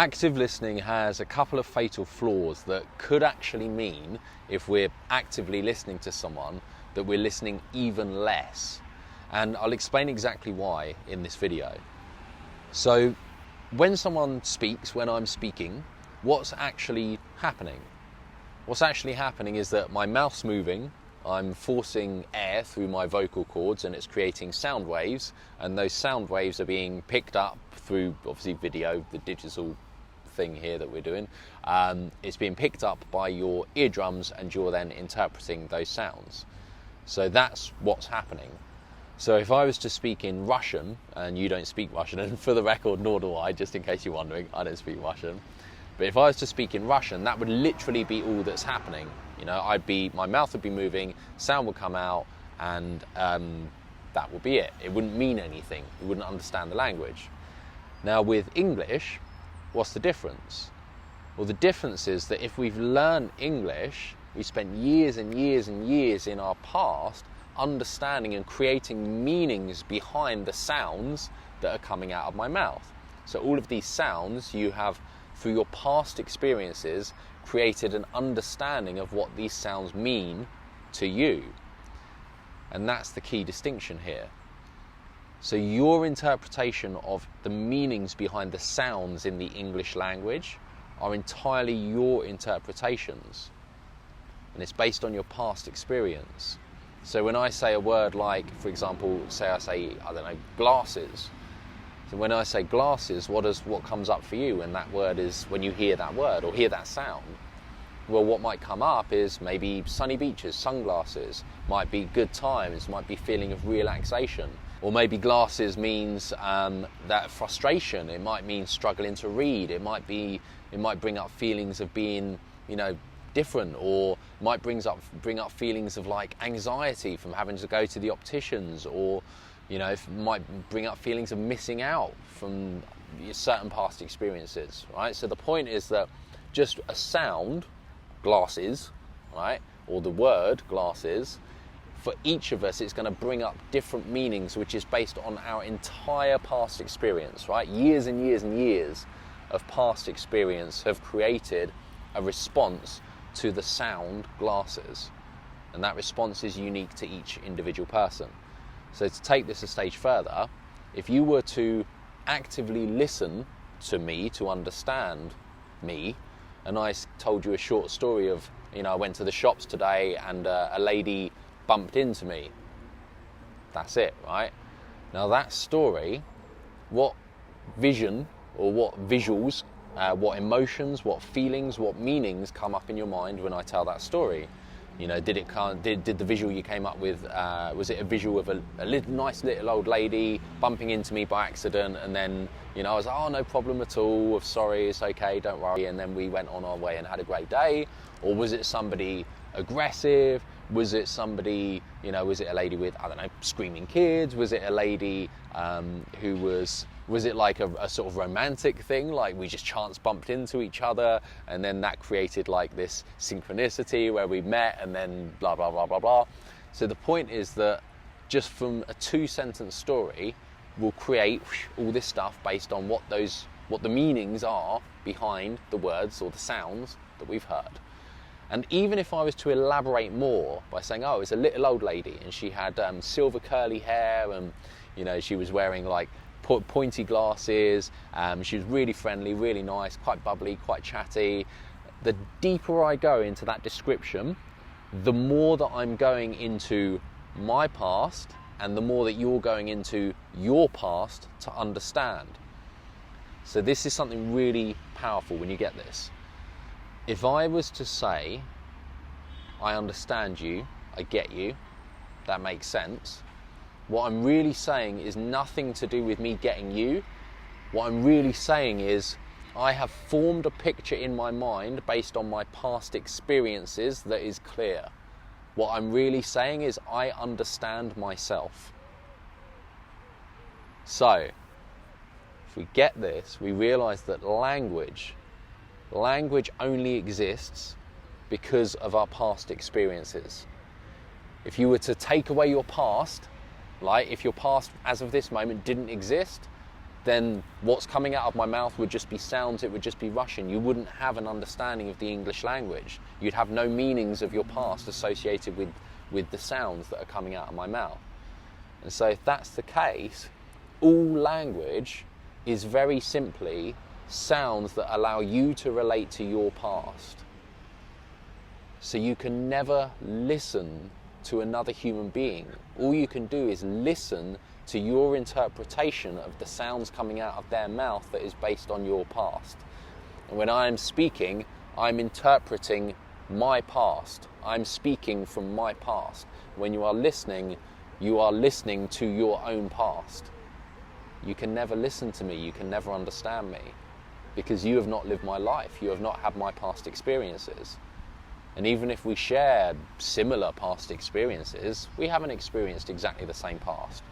Active listening has a couple of fatal flaws that could actually mean, if we're actively listening to someone, that we're listening even less. And I'll explain exactly why in this video. So, when someone speaks, when I'm speaking, what's actually happening? What's actually happening is that my mouth's moving, I'm forcing air through my vocal cords and it's creating sound waves, and those sound waves are being picked up through, obviously, video, the digital thing here that we're doing. It's being picked up by your eardrums and you're then interpreting those sounds. So that's what's happening. So if I was to speak in Russian, and you don't speak Russian, and for the record, nor do I, just in case you're wondering, I don't speak Russian. But if I was to speak in Russian, that would literally be all that's happening. You know, my mouth would be moving, sound would come out, and that would be it. It wouldn't mean anything. You wouldn't understand the language. Now with English, what's the difference? Well, the difference is that if we've learned English, we spent years and years and years in our past understanding and creating meanings behind the sounds that are coming out of my mouth. So all of these sounds, you have, through your past experiences, created an understanding of what these sounds mean to you. And that's the key distinction here. So your interpretation of the meanings behind the sounds in the English language are entirely your interpretations. And it's based on your past experience. So when I say a word like, for example, I say, glasses. So when I say glasses, what comes up for you when you hear that word or hear that sound? Well, what might come up is maybe sunny beaches, sunglasses, might be good times, might be feeling of relaxation. Or maybe glasses means that frustration. It might mean struggling to read. It might bring up feelings of being, different, or might bring up feelings of like anxiety from having to go to the opticians, or it might bring up feelings of missing out from certain past experiences, right? So the point is that just a sound, glasses, right, or the word glasses, for each of us, it's going to bring up different meanings, which is based on our entire past experience, right? Years and years and years of past experience have created a response to the sound glasses. And that response is unique to each individual person. So to take this a stage further, if you were to actively listen to me, to understand me, and I told you a short story of, I went to the shops today and a lady bumped into me. That's it, right? Now that story, what vision or what visuals, what emotions, what feelings, what meanings come up in your mind when I tell that story? Did the visual you came up with, was it a visual of a nice little old lady bumping into me by accident, and then, I was like, oh, no problem at all, sorry, it's okay, don't worry, and then we went on our way and had a great day? Or was it somebody aggressive? Was it somebody, was it a lady with, screaming kids? Was it a lady was it like a sort of romantic thing, like we just chance bumped into each other and then that created like this synchronicity where we met and then blah, blah, blah, blah, blah. So the point is that just from a 2-sentence story, we'll create all this stuff based on what the meanings are behind the words or the sounds that we've heard. And even if I was to elaborate more by saying, oh, it's a little old lady and she had silver curly hair and, she was wearing like pointy glasses, she was really friendly, really nice, quite bubbly, quite chatty. The deeper I go into that description, the more that I'm going into my past and the more that you're going into your past to understand. So this is something really powerful when you get this. If I was to say, I understand you, I get you, that makes sense, what I'm really saying is nothing to do with me getting you. What I'm really saying is I have formed a picture in my mind based on my past experiences that is clear. What I'm really saying is I understand myself. So, if we get this, we realise that language only exists because of our past experiences. If you were to take away your past, like if your past as of this moment didn't exist, then what's coming out of my mouth would just be sounds, it would just be Russian. You wouldn't have an understanding of the English language. You'd have no meanings of your past associated with the sounds that are coming out of my mouth. And so if that's the case, all language is very simply sounds that allow you to relate to your past. So you can never listen to another human being. All you can do is listen to your interpretation of the sounds coming out of their mouth that is based on your past. And when I am speaking, I'm interpreting my past. I'm speaking from my past. When you are listening to your own past. You can never listen to me, you can never understand me, because you have not lived my life, you have not had my past experiences. And even if we share similar past experiences, we haven't experienced exactly the same past.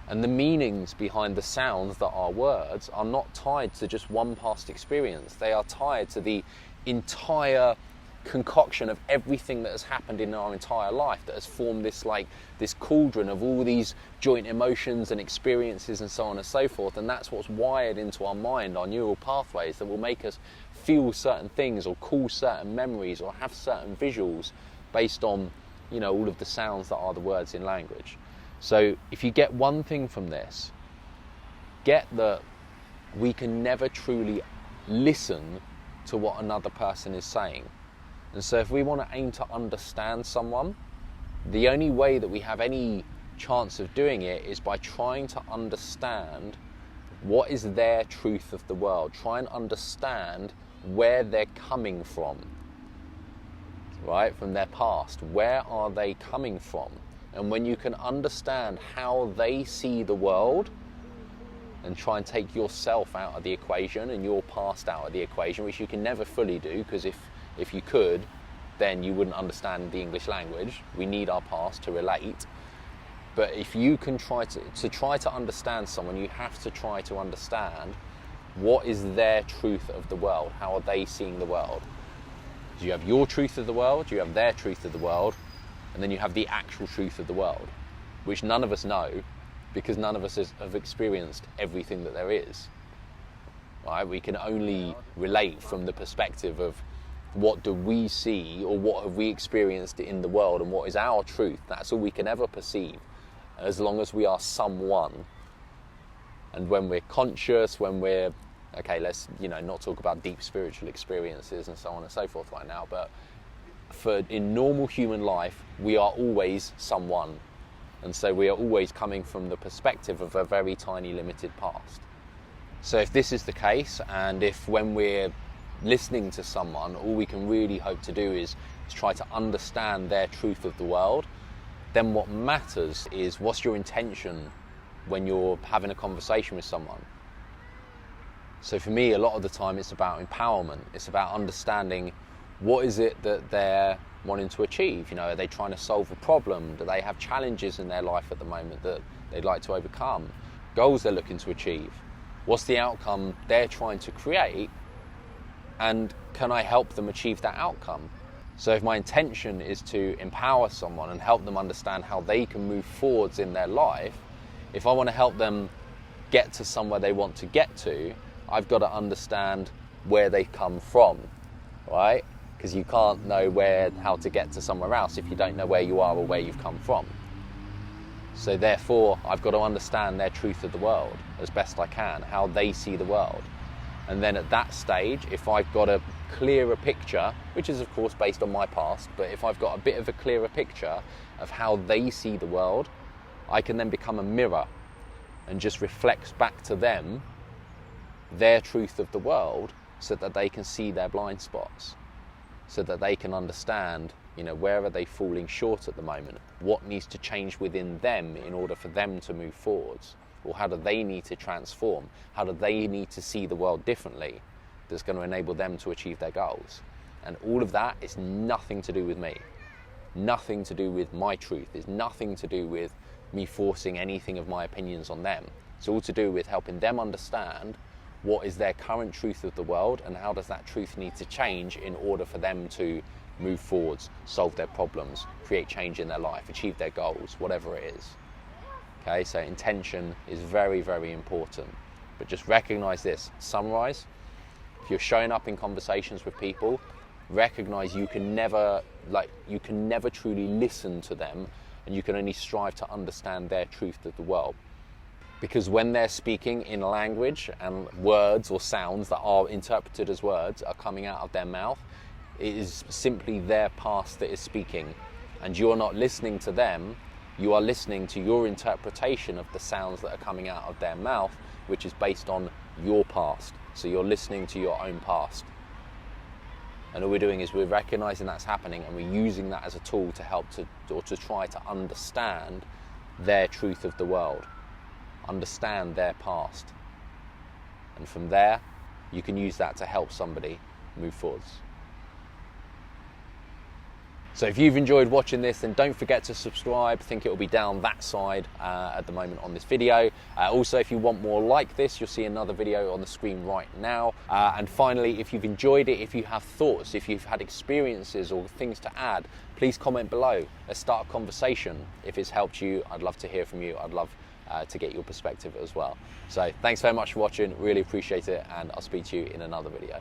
And the meanings behind the sounds that are words are not tied to just one past experience. They are tied to the entire concoction of everything that has happened in our entire life that has formed this cauldron of all these joint emotions and experiences and so on and so forth. And that's what's wired into our mind, our neural pathways that will make us feel certain things or call certain memories or have certain visuals based on, all of the sounds that are the words in language. So if you get one thing from this, get that we can never truly listen to what another person is saying. And so if we want to aim to understand someone, the only way that we have any chance of doing it is by trying to understand what is their truth of the world. Try and understand where they're coming from, right? From their past. Where are they coming from? And when you can understand how they see the world and try and take yourself out of the equation and your past out of the equation, which you can never fully do, because if you could, then you wouldn't understand the English language. We need our past to relate. But if you can try to understand someone, you have to try to understand what is their truth of the world. How are they seeing the world? So you have your truth of the world, you have their truth of the world, and then you have the actual truth of the world, which none of us know, because none of us have experienced everything that there is. Right? We can only relate from the perspective of what do we see, or what have we experienced in the world, and what is our truth. That's all we can ever perceive, as long as we are someone. And when we're conscious, when we're, okay, let's not talk about deep spiritual experiences and so on and so forth right now, but in normal human life, we are always someone. And so we are always coming from the perspective of a very tiny, limited past. So if this is the case, and if when we're listening to someone, all we can really hope to do is try to understand their truth of the world, then what matters is what's your intention when you're having a conversation with someone. So for me, a lot of the time it's about empowerment. It's about understanding what is it that they're wanting to achieve. Are they trying to solve a problem? Do they have challenges in their life at the moment that they'd like to overcome? Goals they're looking to achieve? What's the outcome they're trying to create? And can I help them achieve that outcome? So if my intention is to empower someone and help them understand how they can move forwards in their life, if I want to help them get to somewhere they want to get to, I've got to understand where they've come from, right? Because you can't know how to get to somewhere else if you don't know where you are or where you've come from. So therefore, I've got to understand their truth of the world as best I can, how they see the world. And then at that stage, if I've got a clearer picture, which is of course based on my past, but if I've got a bit of a clearer picture of how they see the world, I can then become a mirror and just reflect back to them their truth of the world, so that they can see their blind spots, so that they can understand, where are they falling short at the moment? What needs to change within them in order for them to move forwards? Or how do they need to transform? How do they need to see the world differently that's going to enable them to achieve their goals? And all of that is nothing to do with me. Nothing to do with my truth. It's nothing to do with me forcing anything of my opinions on them. It's all to do with helping them understand what is their current truth of the world, and how does that truth need to change in order for them to move forwards, solve their problems, create change in their life, achieve their goals, whatever it is. Okay, so intention is very, very important. But just recognize this, summarize. If you're showing up in conversations with people, recognize you can never truly listen to them, and you can only strive to understand their truth of the world. Because when they're speaking in language and words or sounds that are interpreted as words are coming out of their mouth, it is simply their past that is speaking. And you're not listening to them, you are listening to your interpretation of the sounds that are coming out of their mouth, which is based on your past. So you're listening to your own past. And all we're doing is we're recognizing that's happening, and we're using that as a tool to help to try to understand their truth of the world, understand their past. And from there, you can use that to help somebody move forwards. So if you've enjoyed watching this, then don't forget to subscribe. I think it will be down that side at the moment on this video. Also, if you want more like this, you'll see another video on the screen right now. And finally, if you've enjoyed it, if you have thoughts, if you've had experiences or things to add, please comment below. Let's start a conversation. If it's helped you, I'd love to hear from you. I'd love to get your perspective as well. So thanks very much for watching. Really appreciate it, and I'll speak to you in another video.